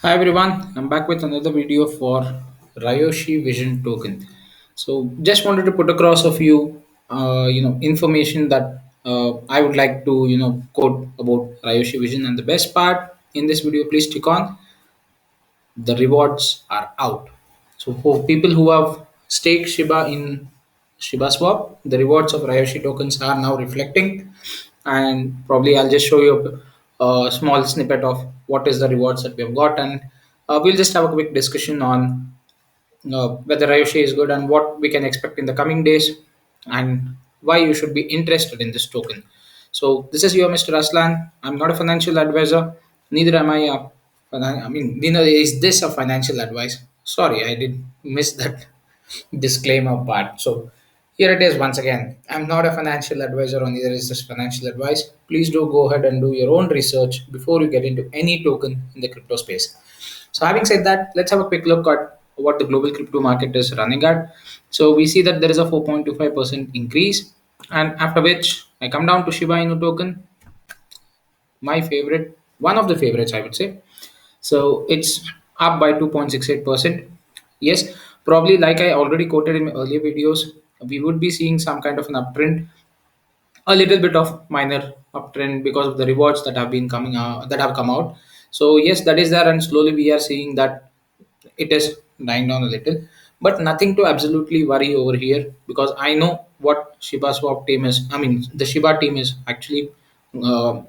Hi everyone, I'm back with another video for Ryoshi Vision token. So just wanted to put across a few, information that I would like to, quote about Ryoshi Vision. And the best part in this video, please stick on, the rewards are out. So for people who have staked Shiba in Shiba Swap, the rewards of Ryoshi tokens are now reflecting, and probably I'll just show you a small snippet of what is the rewards that we have got, and we'll just have a quick discussion on whether Ryoshi is good and what we can expect in the coming days, and why you should be interested in this token. So this is your Mr. Aslan. I'm not a financial advisor. Neither am I a. Neither is this a financial advice. Sorry, I did miss that disclaimer part. So here it is once again. I'm not a financial advisor, or neither is this financial advice. Please do go ahead and do your own research before you get into any token in the crypto space. So having said that, let's have a quick look at what the global crypto market is running at. So we see that there is a 4.25% increase, and after which I come down to Shiba Inu token, my favorite, one of the favorites, I would say. So it's up by 2.68%. Yes, probably like I already quoted in my earlier videos, we would be seeing some kind of an uptrend, a little bit of minor uptrend because of the rewards that have been coming out, that have come out. So yes, that is there, and slowly we are seeing that it is dying down a little, but nothing to absolutely worry over here, because I know what Shiba Swap team is. I mean, the Shiba team is actually uh,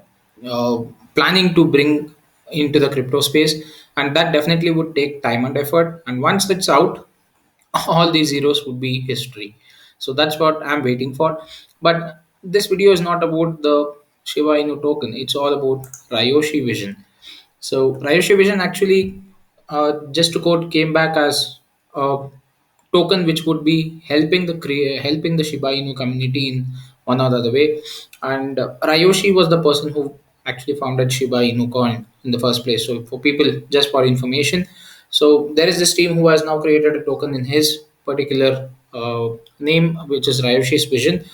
uh, planning to bring into the crypto space, and that definitely would take time and effort. And once it's out, all these zeros would be history. So that's what I'm waiting for. But this video is not about the Shiba Inu token, it's all about Ryoshi Vision. So Ryoshi Vision actually, just to quote, came back as a token which would be helping the Shiba Inu community in one or the other way. And Ryoshi was the person who actually founded Shiba Inu coin in the first place. So for people, just for information, so there is this team who has now created a token in his particular name, which is Ryoshi's Vision,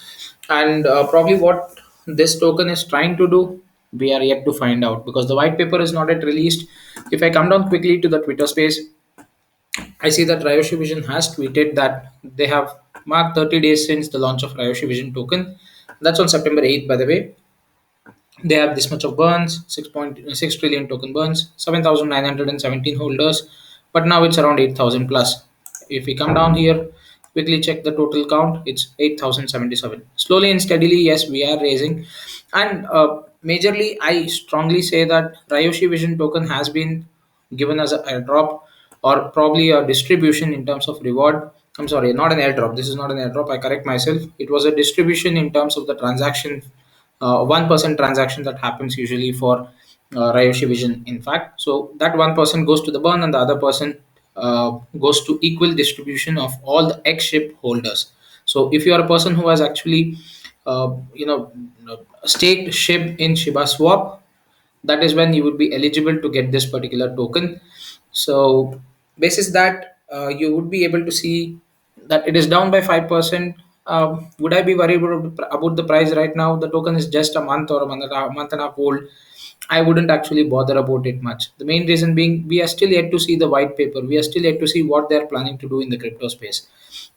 and probably what this token is trying to do, we are yet to find out, because the white paper is not yet released. If I come down quickly to the Twitter space, I see that Ryoshi Vision has tweeted that they have marked 30 days since the launch of Ryoshi Vision token. That's on September 8th, by the way. They have this much of burns, 6.6 trillion token burns, 7,917 holders, but now it's around 8,000 plus. If we come down here, quickly check the total count, it's 8,077. Slowly and steadily, yes, we are raising. And majorly, I strongly say that Ryoshi Vision token has been given as an airdrop, or probably a distribution in terms of reward. I'm sorry, not an airdrop. This is not an airdrop. I correct myself. It was a distribution in terms of the transaction, 1% transaction that happens usually for Ryoshi Vision. In fact, so that 1% goes to the burn, and the other person goes to equal distribution of all the X ship holders. So if you are a person who has actually, uh, you know, staked ship in Shiba Swap, that is when you would be eligible to get this particular token. So basis that, you would be able to see that it is down by 5%. Would I be worried about the price right now? The token is just a month or a month and a half old. I wouldn't actually bother about it much. The main reason being, we are still yet to see the white paper. We are still yet to see what they are planning to do in the crypto space.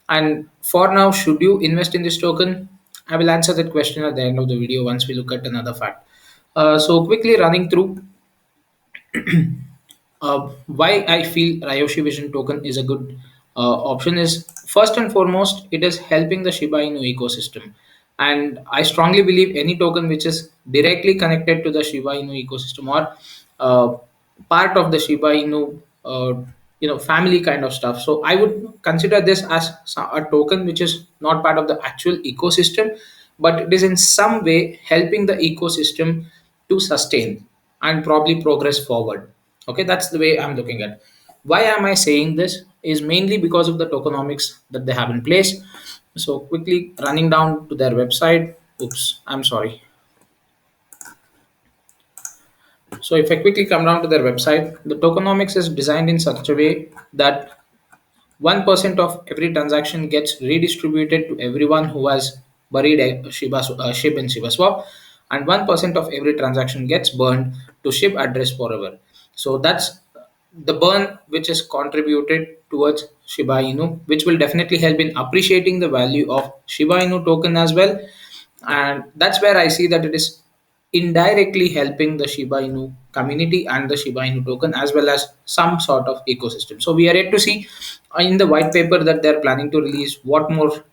And for now, should you invest in this token? I will answer that question at the end of the video once we look at another fact. So quickly running through why I feel Ryoshi Vision token is a good option is, first and foremost, it is helping the Shiba Inu ecosystem, and I strongly believe any token which is directly connected to the Shiba Inu ecosystem, or part of the Shiba Inu, family kind of stuff. So I would consider this as a token which is not part of the actual ecosystem, but it is in some way helping the ecosystem to sustain and probably progress forward. Okay, that's the way I'm looking at. Why am I saying this is mainly because of the tokenomics that they have in place. So quickly running down to their website. Oops, I'm sorry. So if I quickly come down to their website, the tokenomics is designed in such a way that 1% of every transaction gets redistributed to everyone who has buried a SHIB in Shiba Swap, and 1% of every transaction gets burned to SHIB address forever. So that's the burn which is contributed towards Shiba Inu, which will definitely help in appreciating the value of Shiba Inu token as well. And that's where I see that it is indirectly helping the Shiba Inu community and the Shiba Inu token as well as some sort of ecosystem. So we are yet to see in the white paper that they're planning to release what more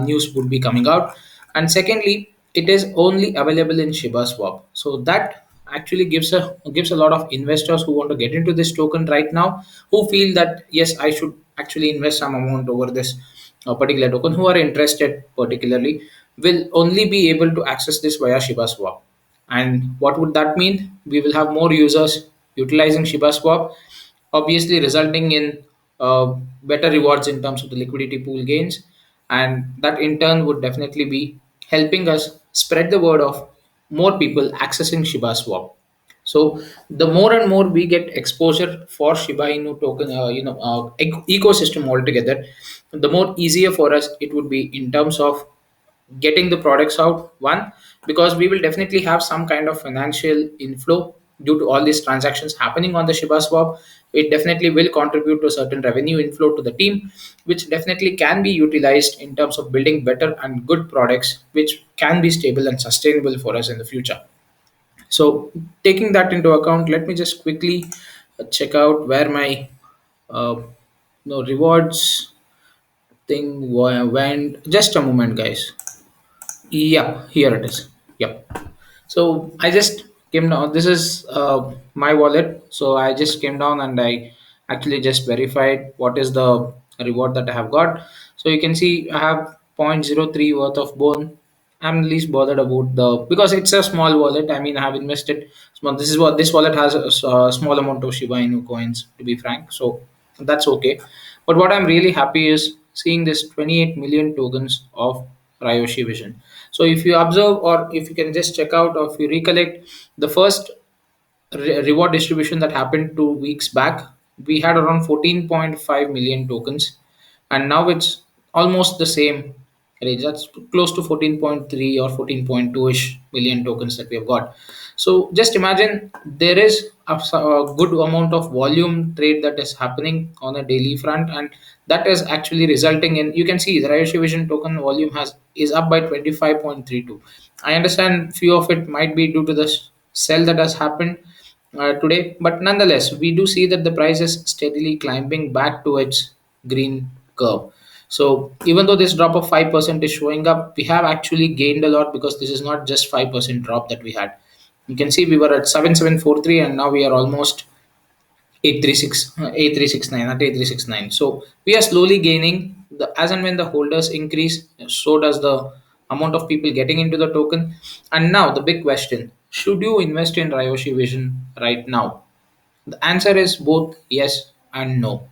news would be coming out. And secondly, it is only available in Shiba Swap. So that actually gives a lot of investors who want to get into this token right now, who feel that yes, I should actually invest some amount over this particular token, who are interested particularly, will only be able to access this via Shiba Swap. And what would that mean? We will have more users utilizing Shiba Swap, obviously resulting in better rewards in terms of the liquidity pool gains, and that in turn would definitely be helping us spread the word of more people accessing Shiba Swap. So the more and more we get exposure for Shiba Inu token, ecosystem altogether, the more easier for us it would be in terms of getting the products out. One, because we will definitely have some kind of financial inflow due to all these transactions happening on the Shiba Swap. It definitely will contribute to a certain revenue inflow to the team, which definitely can be utilized in terms of building better and good products which can be stable and sustainable for us in the future. So taking that into account, let me just quickly check out where my uh, no rewards thing went. Just a moment, guys. Yeah, here it is. Yep. So I just came down. This is my wallet. So I just came down and I actually just verified what is the reward that I have got. So you can see I have zero point zero 0.03 worth of bone. I'm least bothered about the because it's a small wallet. I mean, I have invested small. This is what this wallet has a small amount of Shiba Inu coins, to be frank. So that's okay. But what I'm really happy is seeing this 28 million tokens of Ryoshi Vision. So if you observe or if you can just check out or if you recollect the first reward distribution that happened 2 weeks back, we had around 14.5 million tokens, and now it's almost the same range. That's close to 14.3 or 14.2 ish million tokens that we have got. So just imagine there is a good amount of volume trade that is happening on a daily front, and that is actually resulting in, you can see the Ryoshi Vision token volume has is up by 25.32. I understand few of it might be due to the sell that has happened today, but nonetheless we do see that the price is steadily climbing back to its green curve. So even though this drop of 5% is showing up, we have actually gained a lot because this is not just 5% drop that we had. You can see we were at 7743 and now we are almost 8369 at 8369. So we are slowly gaining the as and when the holders increase, so does the amount of people getting into the token. And now the big question, should you invest in Ryoshi Vision right now? The answer is both yes and no.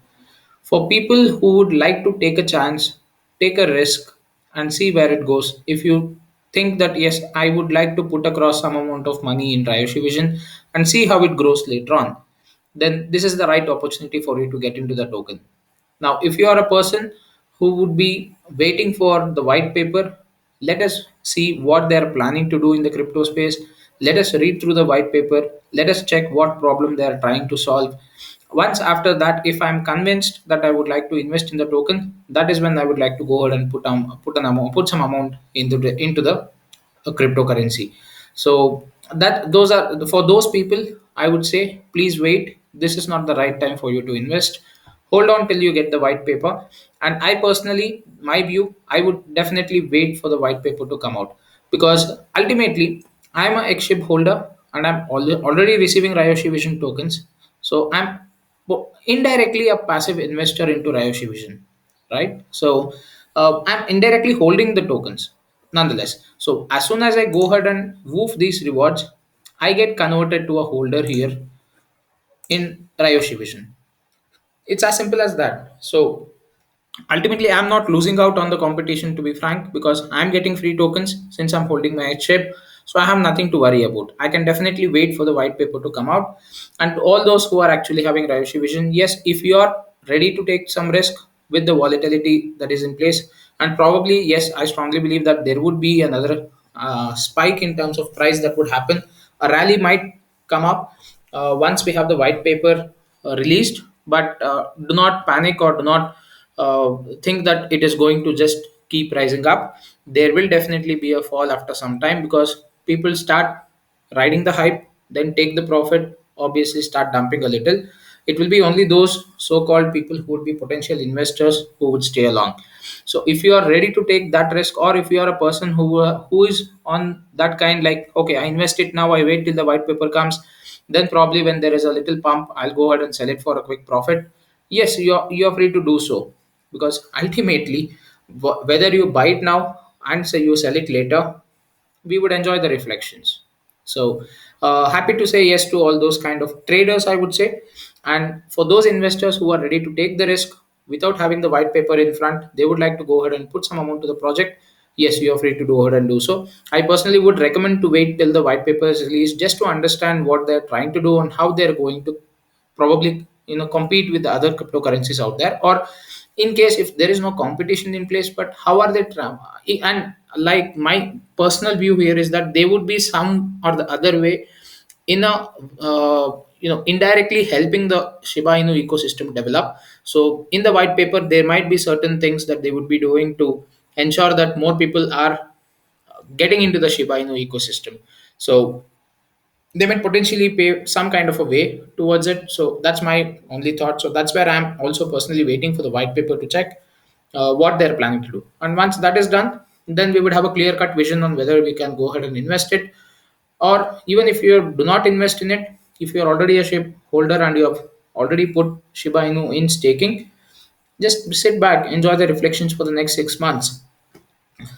For people who would like to take a chance, take a risk, and see where it goes, if you think that yes, I would like to put across some amount of money in Ryoshi Vision and see how it grows later on, then this is the right opportunity for you to get into the token. Now, if you are a person who would be waiting for the white paper, let us see what they are planning to do in the crypto space. Let us read through the white paper. Let us check what problem they are trying to solve. Once after that, if I'm convinced that I would like to invest in the token, that is when I would like to go ahead and put some amount into the cryptocurrency. So that those are for those people. I would say please wait. This is not the right time for you to invest. Hold on till you get the white paper. And I personally, my view, I would definitely wait for the white paper to come out, because ultimately I'm a XSHIB holder and I'm already receiving Ryoshi Vision tokens. So I'm indirectly a passive investor into Ryoshi Vision, right? So I'm indirectly holding the tokens nonetheless. So as soon as I go ahead and woof these rewards, I get converted to a holder here in Ryoshi Vision. It's as simple as that. So ultimately I'm not losing out on the competition, to be frank, because I'm getting free tokens since I'm holding my chip. So I have nothing to worry about. I can definitely wait for the white paper to come out. And to all those who are actually having Ryoshi Vision, yes, if you are ready to take some risk with the volatility that is in place, and probably yes, I strongly believe that there would be another spike in terms of price that would happen. A rally might come up once we have the white paper released, but do not panic or do not think that it is going to just keep rising up. There will definitely be a fall after some time because people start riding the hype, then take the profit, obviously start dumping a little. It will be only those so-called people who would be potential investors who would stay along. So if you are ready to take that risk, or if you are a person who is on that kind, like, okay, I invest it now, I wait till the white paper comes, then probably when there is a little pump, I'll go ahead and sell it for a quick profit. Yes, you're free to do so, because ultimately, whether you buy it now and say you sell it later, we would enjoy the reflections. So happy to say yes to all those kind of traders, I would say. And for those investors who are ready to take the risk without having the white paper in front, they would like to go ahead and put some amount to the project. Yes, you are free to go ahead and do so. I personally would recommend to wait till the white paper is released, just to understand what they're trying to do and how they're going to probably compete with the other cryptocurrencies out there. Or in case if there is no competition in place, but how are they and like my personal view here is that they would be some or the other way in a indirectly helping the Shiba Inu ecosystem develop. So in the white paper there might be certain things that they would be doing to ensure that more people are getting into the Shiba Inu ecosystem. So they might potentially pay some kind of a way towards it. So that's my only thought. So that's where I'm also personally waiting for the white paper to check what they're planning to do. And once that is done, then we would have a clear cut vision on whether we can go ahead and invest it. Or even if you do not invest in it, if you're already a SHIB holder and you have already put Shiba Inu in staking, just sit back, enjoy the reflections for the next 6 months.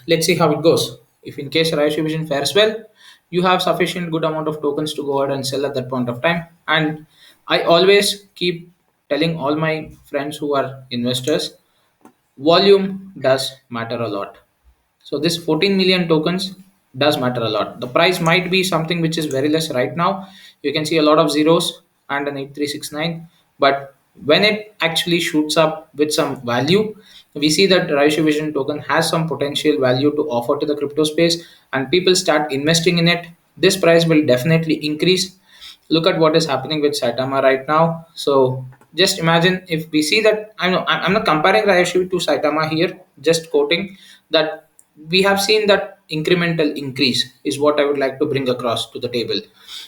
Let's see how it goes. If in case Ryoshis Vision fares well, you have sufficient good amount of tokens to go ahead and sell at that point of time. And I always keep telling all my friends who are investors, volume does matter a lot. So this 14 million tokens does matter a lot. The price might be something which is very less right now. You can see a lot of zeros and an 8369. But when it actually shoots up with some value, we see that Raishi Vision token has some potential value to offer to the crypto space, and people start investing in it. This price will definitely increase. Look at what is happening with Saitama right now. So just imagine if we see that, I'm not comparing Ryoshi to Saitama here, just quoting that we have seen that incremental increase is what I would like to bring across to the table.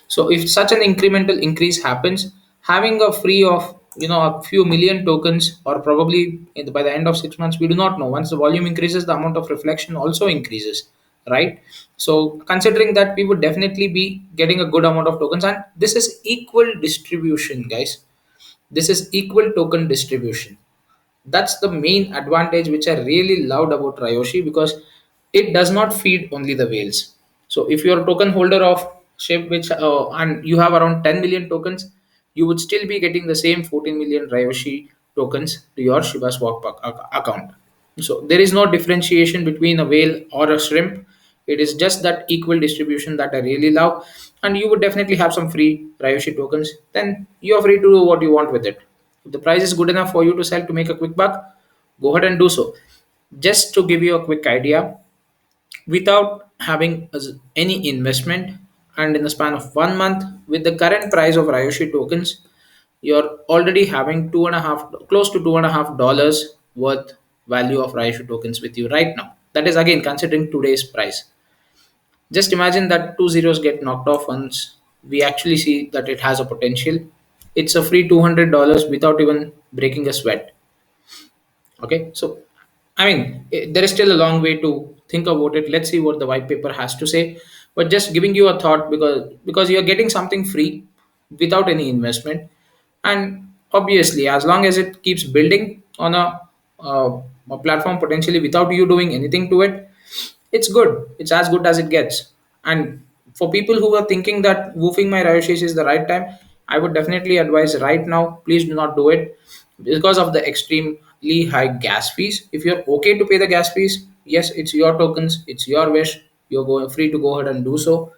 So if such an incremental increase happens, having a free of a few million tokens, or probably by the end of 6 months, we do not know. Once the volume increases, the amount of reflection also increases, right? So considering that, we would definitely be getting a good amount of tokens, and this is equal distribution, guys. This is equal token distribution. That's the main advantage which I really loved about Ryoshi, because it does not feed only the whales. So if you're a token holder of shape which and you have around 10 million tokens, you would still be getting the same 14 million Ryoshi tokens to your Shiba Swap account. So there is no differentiation between a whale or a shrimp. It is just that equal distribution that I really love. And you would definitely have some free Ryoshi tokens. Then you are free to do what you want with it. If the price is good enough for you to sell to make a quick buck, go ahead and do so. Just to give you a quick idea, without having any investment, and in the span of 1 month, with the current price of Ryoshi tokens, you're already having two and a half, close to $2.50 worth value of Ryoshi tokens with you right now. That is again considering today's price. Just imagine that two zeros get knocked off once we actually see that it has a potential. It's a free $200 without even breaking a sweat. Okay, so there is still a long way to think about it. Let's see what the white paper has to say. But just giving you a thought, because you're getting something free without any investment, and obviously, as long as it keeps building on a platform potentially without you doing anything to it, it's good. It's as good as it gets. And for people who are thinking that woofing my Ryoshis is the right time, I would definitely advise right now, please do not do it because of the extremely high gas fees. If you're okay to pay the gas fees, yes, it's your tokens, it's your wish. You're going free to go ahead and do so.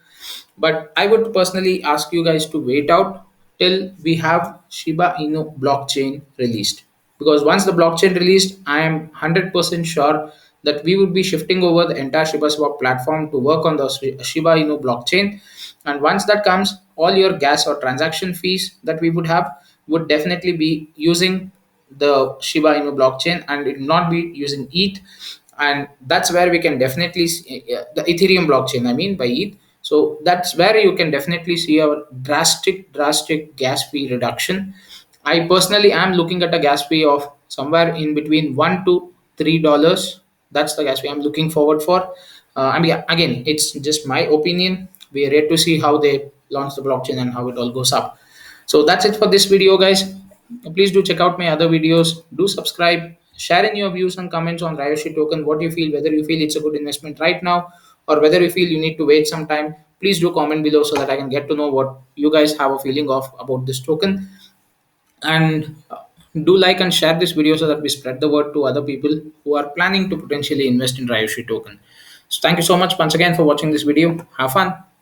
But I would personally ask you guys to wait out till we have Shiba Inu blockchain released. Because once the blockchain released, I am 100% sure that we would be shifting over the entire Shiba Swap platform to work on the Shiba Inu blockchain. And once that comes, all your gas or transaction fees that we would have, would definitely be using the Shiba Inu blockchain, and it will not be using ETH. And that's where we can definitely see, the Ethereum blockchain, I mean by ETH. So that's where you can definitely see our drastic gas fee reduction. I personally am looking at a gas fee of somewhere in between $1 to $3. That's the gas fee I'm looking forward for. I mean, again, it's just my opinion. We are yet to see how they launch the blockchain and how it all goes up. So that's it for this video, guys. Please do check out my other videos. Do subscribe. Share in your views and comments on Ryoshi token. What you feel, whether you feel it's a good investment right now, or whether you feel you need to wait some time. Please do comment below so that I can get to know what you guys have a feeling of about this token. And do like and share this video so that we spread the word to other people who are planning to potentially invest in Ryoshi token. So thank you so much once again for watching this video. Have fun.